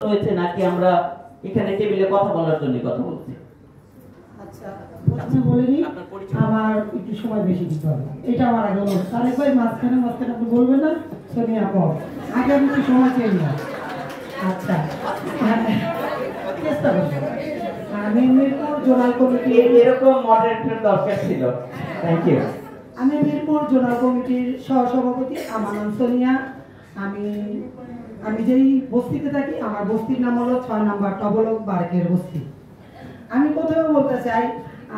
হয়েছে নাকি আমরা এখানে টেবিলে কথা বলার জন্য কথা বলছি? আচ্ছা, প্রথমে বলিনি আমার একটু সময় বেশি দিতে হবে, এটা আমার আগে অনুরোধ। তাহলে ভাই মাঝখানে আপনি বলবেন না সোনিয়া আপু, আগে আমি একটু সময় চাই না। আচ্ছা, চেষ্টা করছি। আমি মিরপুর জোনাল কমিটি, এরকম মডারেটর দরকার ছিল। Thank you. আমি মিরপুর জোনাল কমিটির সহসভাপতি, আমার নাম সোনিয়া। আমি যেই বস্তিতে থাকি, আমার বস্তির নাম হলো ৬ নম্বর টবলক বারকের বস্তি। আমি প্রথমে বলতে চাই,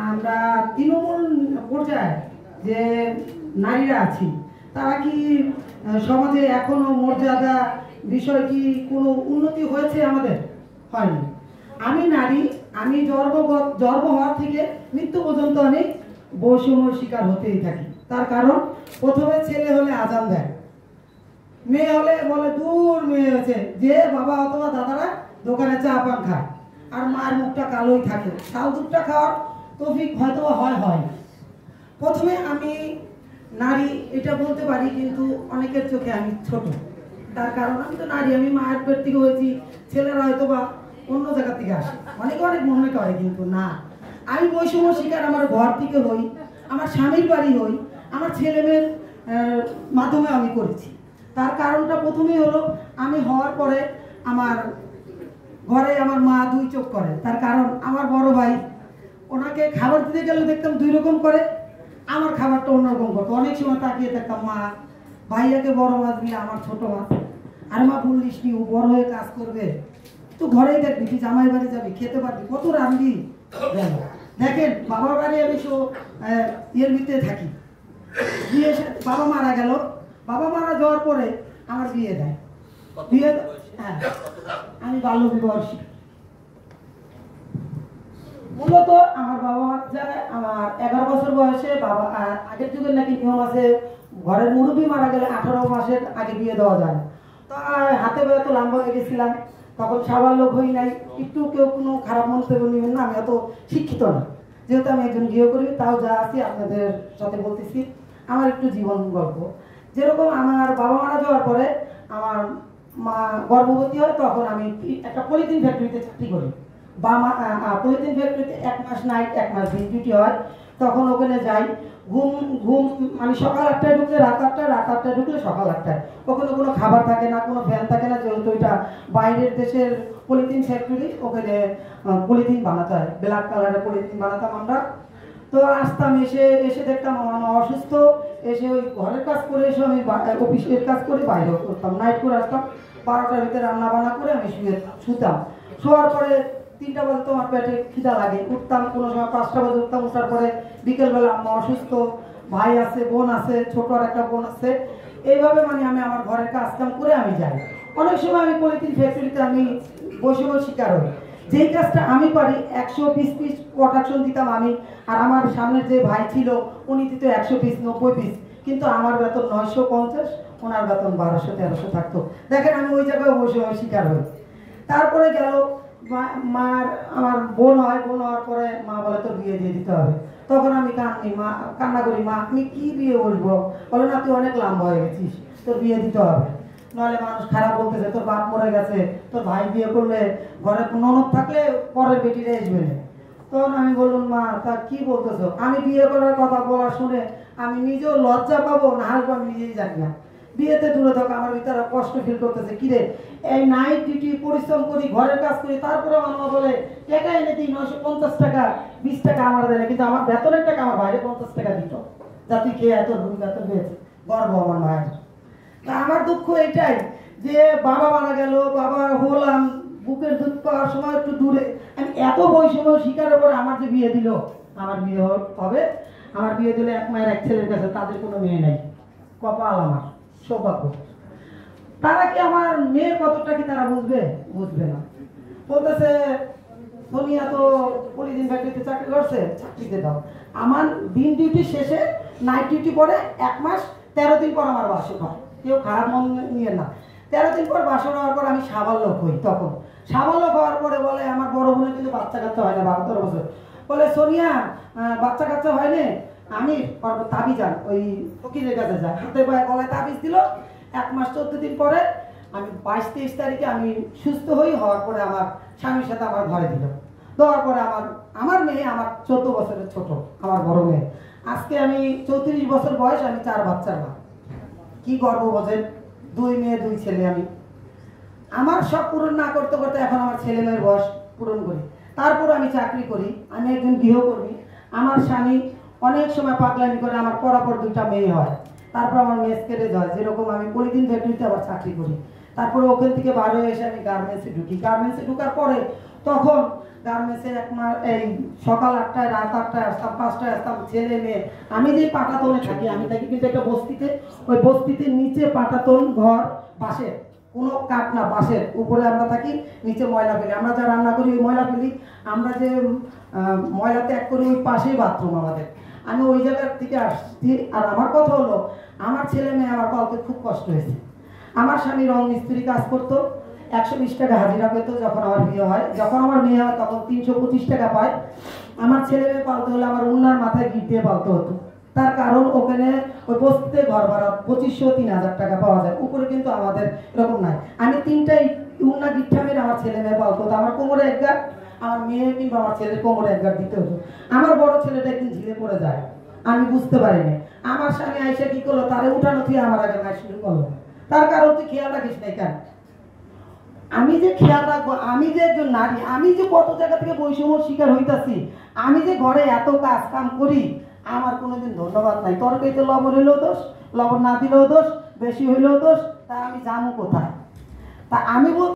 আমরা তৃণমূল পর্যায়ে যে নারীরা আছি, তারা কি সমাজে এখনো মর্যাদা বিষয়টি কোনো উন্নতি হয়েছে? আমাদের হয়নি। আমি নারী, আমি জন্ম হওয়ার থেকে মৃত্যু পর্যন্ত আমি বৈষম্যের শিকার হতেই থাকি। তার কারণ, প্রথমে ছেলে হলে আজান দেয়, মেয়ে হলে বলে দূর মেয়ে হয়েছে, যে বাবা অথবা দাদারা দোকানে চা পান খায়, আর মায়ের মুখটা কালোই থাকে। শাল দুধটা খাওয়ার তৌফিক হয়তো হয়। প্রথমে আমি নারী এটা বলতে পারি, কিন্তু অনেকের চোখে আমি ছোট। তার কারণ আমি তো নারী, আমি মায়ের পেট থেকে হয়েছি। ছেলেরা হয়তো বা অন্য জায়গা থেকে আসে, অনেক মনে করে, কিন্তু না। আমি বৈষম্য শিকার আমার ঘর থেকে হই, আমার স্বামীর বাড়ি হই, আমার ছেলে মেয়ের মাধ্যমে আমি করেছি। তার কারণটা প্রথমেই হলো, আমি হওয়ার পরে আমার ঘরে আমার মা 2 চোখ করে। তার কারণ, আমার বড় ভাই, ওনাকে খাবার দিতে গেলেও দেখতাম 2 রকম করে, আমার খাবারটা অন্যরকম করতো। অনেক সময় তাকিয়ে দেখতাম, মা ভাইয়াকে বড় মাছ দিয়ে আমার ছোট মাছ, আর মা বললিস নি ও বড় হয়ে কাজ করবে, তো ঘরেই দেখবি, তুই জামাই বাড়ি যাবি, খেতে পারবি, কত রান্ধবি। দেখেন, বাবার বাড়ি আমি এর ভিতরে থাকি। বিয়ে বাবা মারা গেল, বাবা মারা যাওয়ার পরে আমার বিয়ে দেয়। হ্যাঁ, আমি বাল্য বিবাহ শিখি। মূলত আমার বাবা মারা যায় আমার 11 বছর বয়সে। বাবা আগের যুগের নাকি নিয়ম আছে, ঘরের মুরব্বী মারা গেলে 18 মাসের আগে বিয়ে দেওয়া যায়। তো হাতে বেয়ে তো লম্বা হয়ে গেছিলাম, তখন সবার লোক হই নাই। একটু কেউ কোনো খারাপ মন্তব্য নেবেন না, আমি অত শিক্ষিত না, যেহেতু আমি একজন গৃহকর্মী। তাও যা আছি আপনাদের সাথে বলতেছি আমার একটু জীবন গল্প। যেরকম আমার বাবা মারা যাওয়ার পরে আমার মা গর্ভবতী হয়, তখন আমি একটা পলিথিন ফ্যাক্টরিতে চাকরি করি। পলিথিন ফ্যাক্টরিতে 1 মাস নাইট 1 মাস দিন ডিউটি হয়। তখন ওখানে যাই, ঘুম মানে সকাল 8টায় ঢুকলে রাত 8টায়, রাত 8টায় ঢুকলে সকাল 8টায়। ওখানে কোনো খাবার থাকে না, কোনো ফ্যান থাকে না, যেহেতু ওইটা বাইরের দেশের পলিথিন ফ্যাক্টরি। ওখানে পলিথিন বানাতে হয়, ব্ল্যাক কালারের পলিথিন বানাতাম আমরা। তো আসতাম, এসে দেখতাম আমার মা অসুস্থ। এসে ওই ঘরের কাজ করে এসে আমি অফিসের কাজ করে বাইরেও করতাম, নাইট করে আসতাম। 12টার ভিতরে রান্না বান্না করে আমি শুতাম। শোয়ার পরে 3টা বাজে তো আমার পেটে খিদা লাগে, উঠতাম। কোনো সময় 5টা বাজে উঠতাম। উঠার পরে বিকেলবেলা আম্মা অসুস্থ, ভাই আছে, বোন আছে, ছোট আর একটা বোন আছে। এইভাবে মানে আমি আমার ঘরের কাজ কাম করে আমি যাই। অনেক সময় আমি পলিথিন ফ্যাক্টরিতে আমি বৈষম্য শিকার হই। যেই কাজটা আমি পারি 120 পিস প্রোডাকশন দিতাম আমি, আর আমার সামনের যে ভাই ছিল উনি দিত 100 পিস 90 পিস, কিন্তু আমার বেতন 950, ওনার বেতন 1200-1300 থাকতো। দেখেন, আমি ওই জায়গায় বৈষম্য শিকার হই। তারপরে গেল আমার বোন হয়, বোন হওয়ার পরে মা বলে তোর বিয়ে দিয়ে দিতে হবে। তখন আমি কান্না করি, মা আমি কি বিয়ে বলবো? বলে না, তুই অনেক লম্বা হয়ে গেছিস, তোর বিয়ে দিতে হবে, নাহলে মানুষ খারাপ বলতেছে, তোর বাপ মরে গেছে, তোর ভাই বিয়ে করলে ঘরে ননদ থাকলে পরের বেটিরে আসবে না। তখন আমি বললাম, মা তা কি বলতেছো? আমি বিয়ে করার কথা বলা শুনে আমি নিজেও লজ্জা পাবো না হাসবো আমি নিজেই জানি না। বিয়েতে দূরে থাকা আমার ভিতরে কষ্ট ফিল করতেছে, কিরে এই নাইট ডিউটি পরিশ্রম করি, ঘরের কাজ করি, তারপরে আমার মা বলে টাকা এনে দিই 950 টাকা, 20 টাকা আমার দেয় না, কিন্তু আমার বেতনের টাকা আমার বাইরে 50 টাকা দিত, যা তুই খেয়ে এত বেতন পেয়েছে। গর্ব আমার মায়ের। তা আমার দুঃখ এটাই যে বাবা মারা গেল, বাবা হলাম, বুকের দুধ পাওয়ার সময় একটু দূরে আমি এত বৈষম্য শিকার করে আমার যে বিয়ে দিল, আমার বিয়ে হবে, আমার বিয়ে দিলে 1 মায়ের 1 ছেলের কাছে, তাদের কোনো মেয়ে নেই। কপাল আমার, সৌভাগ্য। তারা কি আমার মেয়ের কতটা কি তারা বুঝবে না। বলতেছে সোনিয়া তো পলিথিন ফ্যাক্টরিতে চাকরি করছে, চাকরিতে দাও। আমার দিন ডিউটি শেষে নাইট ডিউটি পরে 1 মাস 13 দিন পর আমার বাসর হয়। কেউ খারাপ মন নিয়ে না। 13 দিন পর বাসর হওয়ার পর আমি সাবালক হই। তখন সাবালক হওয়ার পরে বলে, আমার বড় বোনের কিন্তু বাচ্চা কাচ্চা হয় না, 12-13 বছর। বলে সোনিয়া বাচ্চা কাচ্চা হয়নি, আমি তাবিজ ওই ফকিরের কাছে যায়, হাতে পায়ে গলায় তাবিজ দিল। 1 মাস 14 দিন পরে আমি 22-23 তারিখে আমি সুস্থ হওয়ার পরে আমার স্বামীর সাথে আমার ঘরে দিল। দেওয়ার পরে আমার মেয়ে আমার 14 বছরের ছোট, আমার বড় মেয়ে। আজকে আমি 34 বছর বয়স, আমি 4 বাচ্চার মা। কি গর্ব বোঝেন, 2 মেয়ে 2 ছেলে। আমি আমার সব পূরণ না করতে করতে এখন আমার ছেলে মেয়ের বয়স পূরণ করি। তারপর আমি চাকরি করি, আমি একজন গৃহকর্মী। আমার স্বামী অনেক সময় পাগলামি করে, আমার পরাপর 2টা মেয়ে হয়। তারপর আমার মেস কেটে যায়, যেরকম আমি পলিথিন ফ্যাক্টরিতে আবার চাকরি করি। তারপরে ওখান থেকে বার হয়ে এসে আমি গার্মেন্টসে ঢুকি। গার্মেন্টসে ঢুকার পরে তখন গার্মেন্টসে এই সকাল 8টায় রাত 8টায় আসতাম, 5টায় আসতাম, ছেলে মেয়ে। আমি যে পাটাতনে থাকি, আমি থাকি কিন্তু একটা বস্তিতে। ওই বস্তিতে নিচে পাটাতন ঘর, বাঁশের, কোনো কাঠ না, বাঁশের উপরে আমরা থাকি, নিচে ময়লা ফেলি। আমরা যা রান্না করি ওই ময়লা ফেলি, আমরা যে ময়লা ত্যাগ করি ওই পাশেই বাথরুম আমাদের। আমি ওই জায়গার থেকে আসছি। আর আমার কথা হলো, আমার ছেলে মেয়ে আমার পালতে খুব কষ্ট হয়েছে। আমার স্বামী রং মিস্ত্রি কাজ করতো, 120 টাকা হাজিরা পেতো যখন আমার বিয়ে হয়। যখন আমার মেয়ে হয় তখন 325 টাকা পায়। আমার ছেলে মেয়ে পালতে হলে আমার উন্নার মাথায় গিট দিয়ে পালতে হতো। তার কারণ ওখানে ওই বস্তিতে ঘর ভাড়া 2500-3000 টাকা পাওয়া যায়, উপরে কিন্তু আমাদের এরকম নাই। আমি 3টাই উন্না গিট্টা মেরে আমার ছেলে মেয়ে পালতে হতো। আমার কোমরে এক গাঁট, আমার মেয়ে কিংবা আমার ছেলের কোমরে এক গাঁট দিতে হতো। আমার বড় ছেলেটা একদিন ঝিলে পড়ে যায়, আমি বুঝতে পারিনি। আমার স্বামী আইসা কি করলো, তারে উঠানো থেকে আমার আগে মায়ের শুরু করলো। তার কারণ তুই খেয়াল রাখিস নাই কেন? আমি যে খেয়াল রাখবো, আমি যে একজন নারী, আমি যে কত জায়গা থেকে বৈষম্যর শিকার হইতাছি, আমি যে ঘরে এত কাজ কাম করি, আমার কোনোদিন ধন্যবাদ নাই। তরকারিতে লবণ হইলেও দোষ, লবণ না দিলেও দোষ, বেশি হইলেও দোষ, তা আমি জানু কোথায়? তা আমি বল